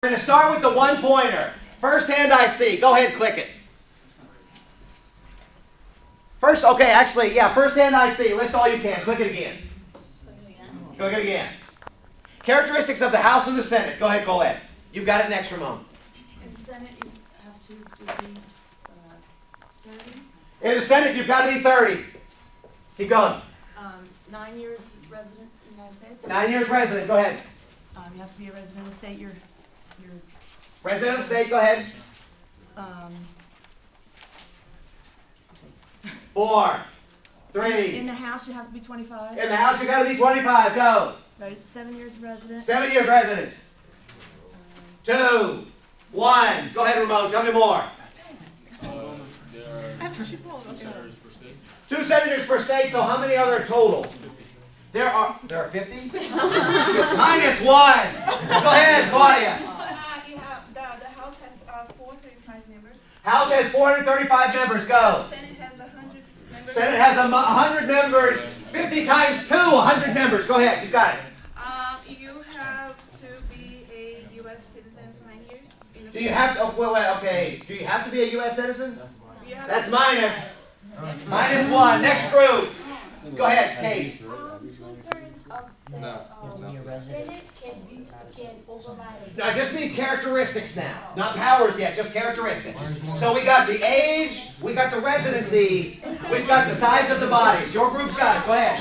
We're going to start with the one-pointer. First hand I see. Go ahead, click it. First, okay, actually, yeah, first hand I see. List all you can. Click it again. Click it again. Characteristics of the House and the Senate. Go ahead, Colette. You've got it next, Ramon. In the Senate, you have to be 30. In the Senate, you've got to be 30. Keep going. 9 years resident in the United States. 9 years resident. Go ahead. You have to be a resident of the state. You're Resident of the state. Go ahead. 4, 3. In the House, you have to be 25. In the House, you got to be 25. Go. Right, 7 years resident. 7 years resident. 2, 1. Go ahead, Ramon. Tell me more. There are 2 senators per state. 2 senators per state. So how many are there total? There are 50. Minus 1. Go ahead, Claudia. The House has 435 members. House has 435 members. Go. Senate has 100 members. Senate has 100 members. 50 times 2, 100 members. Go ahead. You got it. You have to be a U.S. citizen for 9 years. Do you have to? Oh, wait. Okay. Do you have to be a U.S. citizen? That's minus. Minus 1. Next group. Go ahead, Kate. 2/3 of the Senate can override. I just need characteristics now. Not powers yet, just characteristics. So we got the age, we got the residency, we've got the size of the bodies. Your group's got it. Go ahead.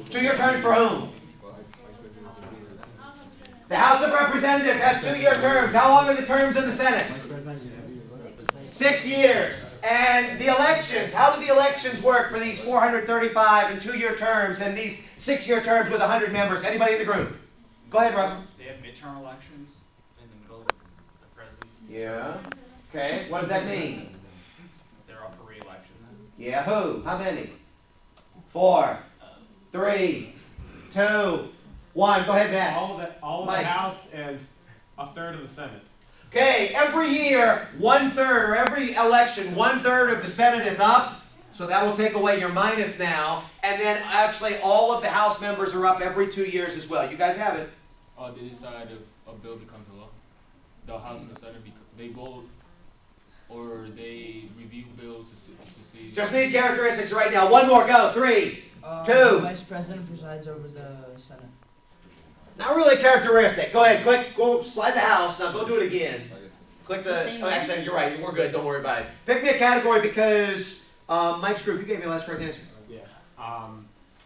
2-year term for whom? The House of Representatives has 2-year terms. How long are the terms in the Senate? 6 years. And the elections, how do the elections work for these 435 and 2-year terms and these 6-year terms with 100 members? Anybody in the group? Go ahead, Russell. They have midterm elections in the middle of the presidency. Yeah. Okay. What does that mean? They're up for re-election then. Yeah. Who? How many? 4, 3, 2, 1. Go ahead, Matt. All of the House and 1/3 of the Senate. Okay, every year, 1/3, or every election, 1/3 of the Senate is up. So that will take away your minus now. And then actually all of the House members are up every 2 years as well. You guys have it. They decide a bill becomes a law. The House and the Senate, they vote or they review bills to see. Just need characteristics right now. One more, go. 3, 2. Vice President presides over the Senate. Not really a characteristic. Go ahead, click, go slide the House. Now go do it again. Click the, oh, actually, you're right. We're good. Don't worry about it. Pick me a category because Mike's group, you gave me the last correct answer. Yeah.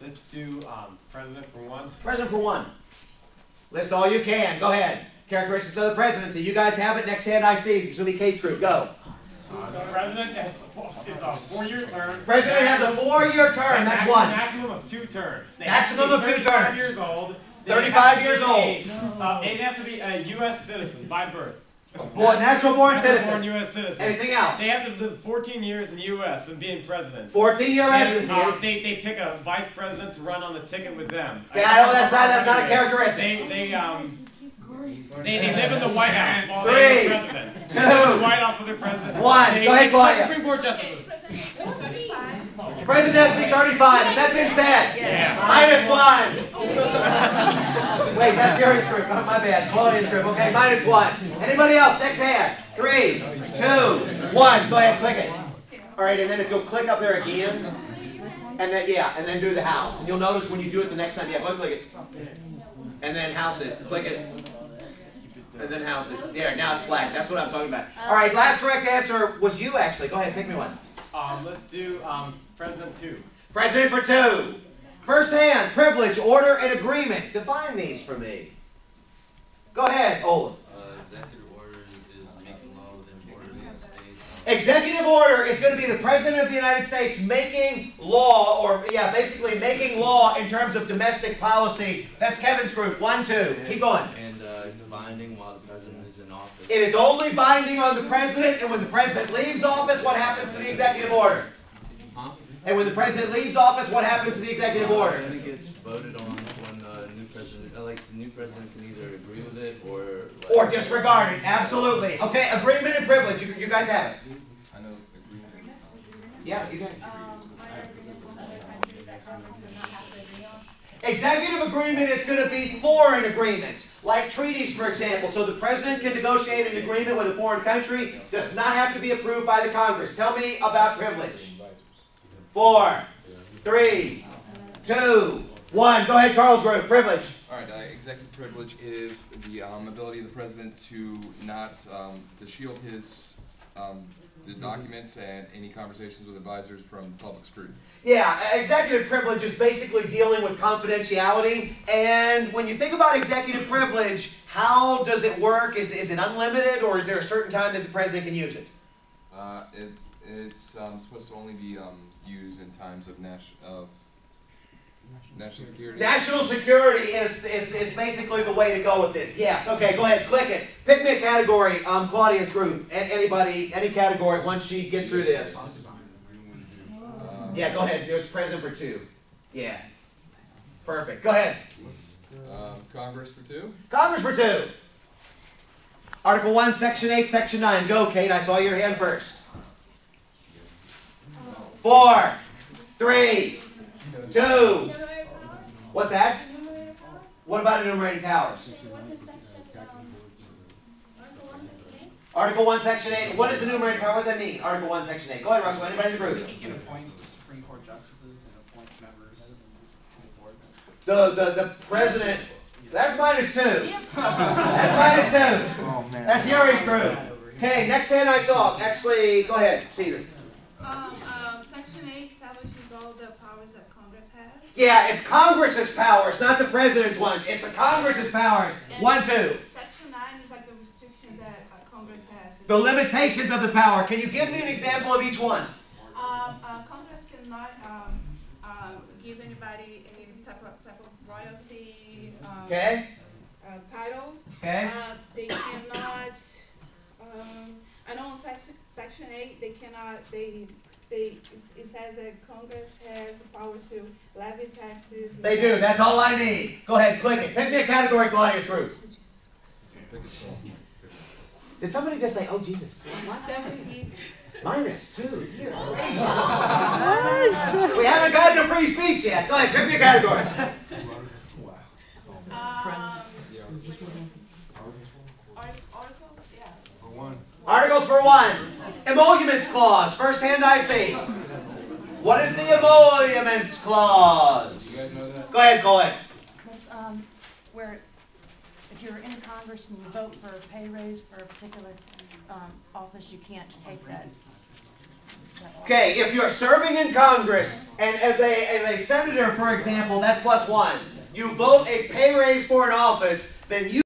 Let's do President for 1. President for 1. List all you can. Go ahead. Characteristics of the presidency. You guys have it. Next hand I see. It's going to be Kate's group. Go. The President is a 4-year term. President has a 4-year term. That's 1. Maximum of 2 terms. Maximum of 2 terms. 35 years old. 35 years old. They'd have to be a U.S. citizen by birth. Natural born Born citizen. U.S. citizen. Anything else? They have to live 14 years in the U.S. when being president. 14-year residency. They pick a vice president to run on the ticket with them. Okay, I know that's not a characteristic. They live in the White House while 3, they're president. 2, They live in the White House with their president. 1. Go ahead, Claudia. Supreme Court justices. President has to be 35. Has that been said? Yeah. Minus 1. Wait, that's your group. Oh, my bad. Claudia's group. Okay, minus 1. Anybody else? Next hand. 3, 2, 1. Go ahead, click it. All right, and then if you'll click up there again, and then and then do the House, and you'll notice when you do it the next time. Yeah, go ahead, click it. And then houses. Click it. And then houses. There. Now it's black. That's what I'm talking about. All right. Last correct answer was you actually. Go ahead, pick me one. Let's do President 2. President for 2. First hand, privilege, order, and agreement. Define these for me. Go ahead, Olaf. Executive order is making law within borders of the states. Executive order is going to be the President of the United States making law, or basically making law in terms of domestic policy. That's Kevin's group. 1, 2. Keep going. And it's binding while the president is in office. It is only binding on the president, and when the president leaves office, what happens to the executive order? Huh? And when the president leaves office, what happens to the executive order? I think it's voted on when the new president, the new president can either agree with it or Disregard it. Absolutely. Okay, agreement and privilege. You guys have it. I know agreement. Yeah, you can. Executive agreement is going to be foreign agreements, like treaties, for example. So the president can negotiate an agreement with a foreign country, does not have to be approved by the Congress. Tell me about privilege. 4, 3, 2, 1. Go ahead, Carl's group. Privilege. All right, executive privilege is the ability of the president to not, to shield his, the documents and any conversations with advisors from public scrutiny. Yeah, executive privilege is basically dealing with confidentiality. And when you think about executive privilege, how does it work? Is it unlimited, or is there a certain time that the president can use it? It's supposed to only be used in times of national security. National security is basically the way to go with this. Yes, okay, go ahead, click it. Pick me a category, Claudia's group. Anybody, any category once she gets through this. Yeah, go ahead. There's president for 2. Yeah. Perfect. Go ahead. Congress for 2. Congress for 2. Article 1, Section 8, Section 9. Go, Kate. I saw your hand first. 4, 3, 2. What's that? What about enumerated powers? Article 1, Section 8. What is enumerated power? What does that mean? Article 1, Section 8. Go ahead, Russell. Anybody in the group? He can appoint Supreme Court justices and appoint members to the board. The president. That's -2. That's -2. Oh, man. That's Yuri's group. Okay, next hand I saw. Actually, go ahead, Cedar. Section 8 establishes all the powers that Congress has. Yeah, it's Congress's powers, not the president's ones. It's the Congress's powers. 1, 2. Section 9 is like the restrictions that Congress has. The limitations of the power. Can you give me an example of each one? Congress cannot give anybody any type of royalty. Okay. Titles. Okay. They cannot. I know in Section 8 they cannot. It says that Congress has the power to levy taxes. They do. That's all I need. Go ahead, click it. Pick me a category, Claudia's group. Did somebody just say, "Oh Jesus"? What? -2. Dear gracious. We haven't gotten to free speech yet. Go ahead, pick me a category. Articles, yeah. For 1. Articles for 1. Emoluments clause. First hand I see. What is the emoluments clause? You guys know that? Go ahead, Colette. That's where if you're in Congress and you vote for a pay raise for a particular office, you can't take that. Okay, if you're serving in Congress, and as a senator, for example, that's +1. You vote a pay raise for an office, then you